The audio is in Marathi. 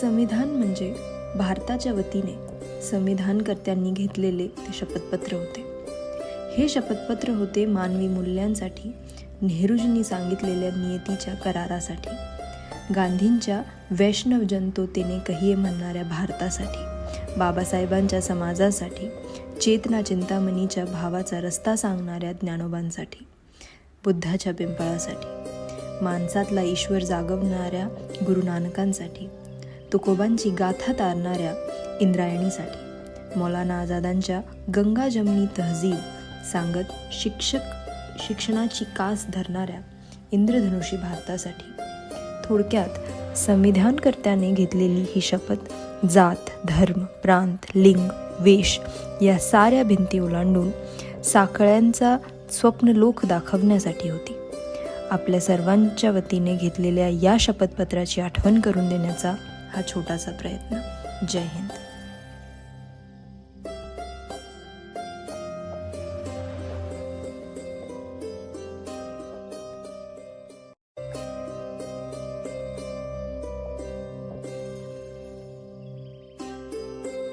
संविधान म्हणजे भारताच्या वतीने संविधानकर्त्यांनी घेतलेले ते शपथपत्र होते. हे शपथपत्र होते मानवी मूल्यांसाठी, नेहरूजींनी सांगितलेल्या नियतीच्या करारासाठी, गांधींच्या वैष्णव जनतोतेने कहिये म्हणणाऱ्या भारतासाठी, बाबासाहेबांच्या समाजासाठी, चेतना चिंतामणीच्या भावाचा रस्ता सांगणाऱ्या ज्ञानोबांसाठी, बुद्धाच्या पिंपळासाठी, माणसातला ईश्वर जागवणाऱ्या गुरु नानकांसाठी, तुकोबांची गाथा तारणाऱ्या इंद्रायणीसाठी, मौलाना आझादांच्या गंगा जमनी तहजीब सांगत शिक्षणाची कास धरणाऱ्या इंद्रधनुषी भारतासाठी. थोडक्यात संविधानकर्त्याने घेतलेली ही शपथ जात, धर्म, प्रांत, लिंग, वेश या साऱ्या भिंती ओलांडून साखळ्यांचा स्वप्नलोक दाखवण्यासाठी होती. आपल्या सर्वांच्या वतीने घेतलेल्या या शपथपत्राची आठवण करून देण्याचा हा छोटासा प्रयत्न. जय हिंद.